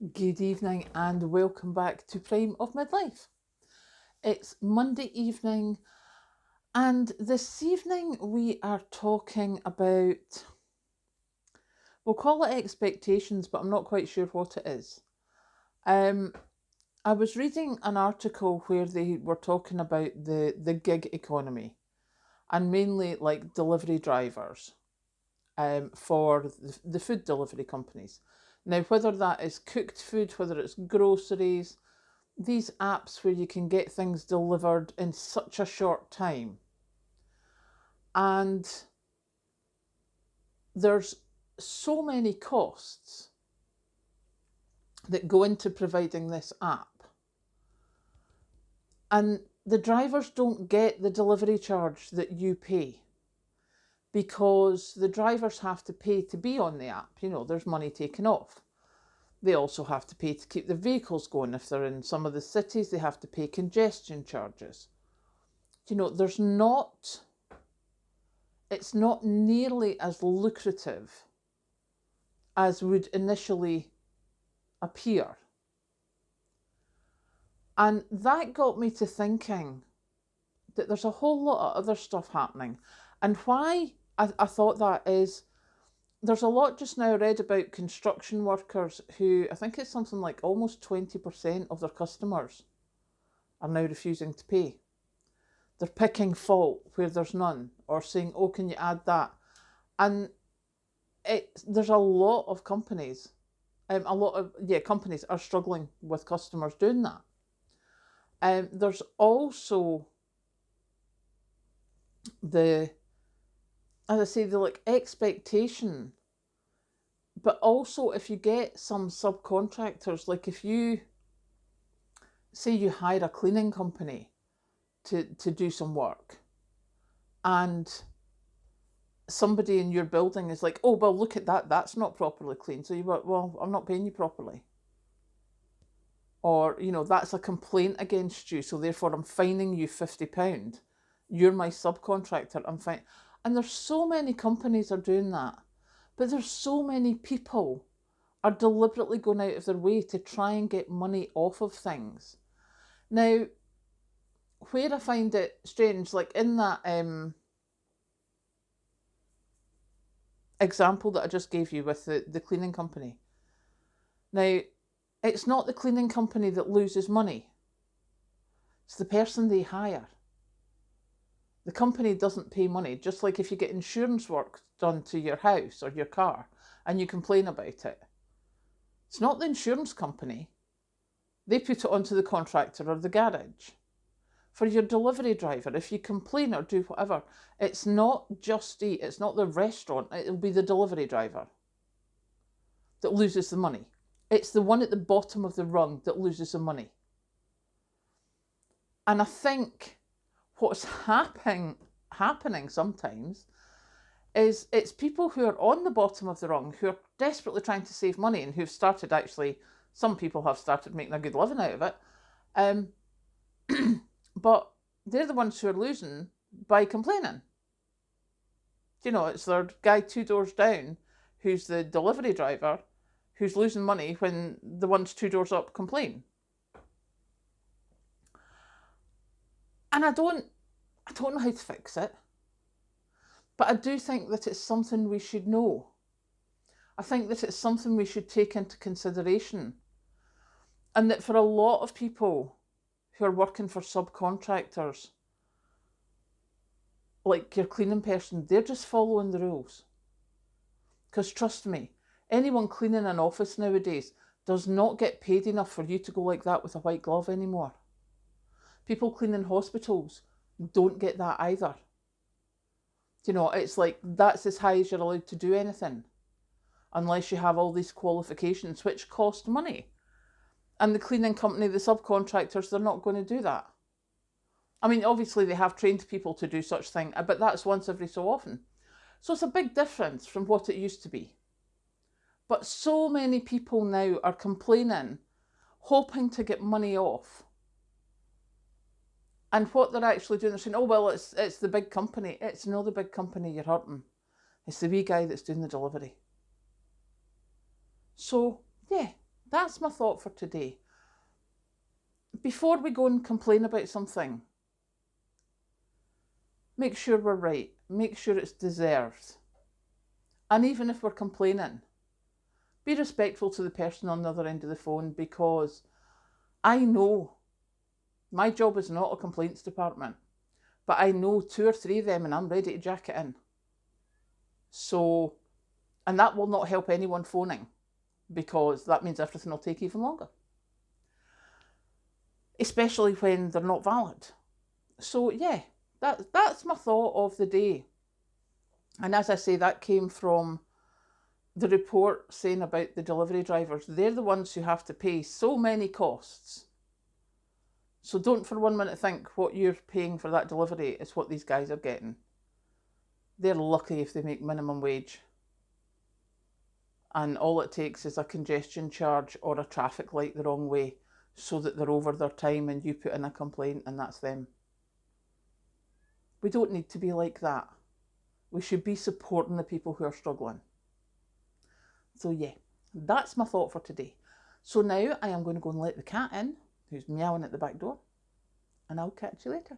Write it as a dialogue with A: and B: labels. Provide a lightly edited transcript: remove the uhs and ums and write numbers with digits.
A: Good evening and welcome back to Prime of Midlife. It's Monday evening, and this evening we are talking about, we'll call it expectations, but I'm not quite sure what it is. I was reading an article where they were talking about the gig economy and mainly like delivery drivers for the food delivery companies. Now, whether that is cooked food, whether it's groceries, these apps where you can get things delivered in such a short time. And there's so many costs that go into providing this app. And the drivers don't get the delivery charge that you pay because the drivers have to pay to be on the app. You know, there's money taken off. They also have to pay to keep their vehicles going. If they're in some of the cities, they have to pay congestion charges. You know, it's not nearly as lucrative as would initially appear. And that got me to thinking that there's a whole lot of other stuff happening. And why I thought that is, there's a lot just now read about construction workers who, I think it's something like almost 20% of their customers are now refusing to pay. They're picking fault where there's none, or saying, oh, can you add that? And there's a lot of companies, companies are struggling with customers doing that. There's also the like expectation, but also if you get some subcontractors, like if you say you hire a cleaning company to do some work, and somebody in your building is like, oh, well, look at that, that's not properly clean. So you go, well, I'm not paying you properly. Or, you know, that's a complaint against you, so therefore I'm fining you £50. You're my subcontractor, I'm fine. And there's so many companies are doing that. But there's so many people are deliberately going out of their way to try and get money off of things. Now, where I find it strange, like in that example that I just gave you with the cleaning company. Now, it's not the cleaning company that loses money. It's the person they hire. The company doesn't pay money, just like if you get insurance work done to your house or your car and you complain about it. It's not the insurance company. They put it onto the contractor or the garage. For your delivery driver, if you complain or do whatever, it's not Just Eat, it's not the restaurant, it'll be the delivery driver that loses the money. It's the one at the bottom of the rung that loses the money. And I think what's happening sometimes is it's people who are on the bottom of the rung who are desperately trying to save money and who've started, actually, some people have started making a good living out of it. But they're the ones who are losing by complaining. You know, it's their guy 2 doors down who's the delivery driver who's losing money when the ones 2 doors up complain. And I don't know how to fix it, but I do think that it's something we should know. I think that it's something we should take into consideration. And that for a lot of people who are working for subcontractors, like your cleaning person, they're just following the rules. Because trust me, anyone cleaning an office nowadays does not get paid enough for you to go like that with a white glove anymore. People cleaning hospitals don't get that either. You know, it's like that's as high as you're allowed to do anything, unless you have all these qualifications, which cost money. And the cleaning company, the subcontractors, they're not going to do that. I mean, obviously they have trained people to do such thing, but that's once every so often. So it's a big difference from what it used to be. But so many people now are complaining, hoping to get money off. And what they're actually doing, they're saying, oh, well, it's the big company. It's not the big company you're hurting. It's the wee guy that's doing the delivery. So, yeah, That's my thought for today. Before we go and complain about something, make sure we're right. Make sure it's deserved. And even if we're complaining, be respectful to the person on the other end of the phone, because I know my job is not a complaints department, but I know 2 or 3 of them and I'm ready to jack it in. So, and that will not help anyone phoning, because that means everything will take even longer, especially when they're not valid. So yeah, that's my thought of the day. And as I say, that came from the report saying about the delivery drivers. They're the ones who have to pay so many costs. So don't for 1 minute think what you're paying for that delivery is what these guys are getting. They're lucky if they make minimum wage. And all it takes is a congestion charge or a traffic light the wrong way so that they're over their time and you put in a complaint and that's them. We don't need to be like that. We should be supporting the people who are struggling. So yeah, that's my thought for today. So now I am going to go and let the cat in, who's meowing at the back door, and I'll catch you later.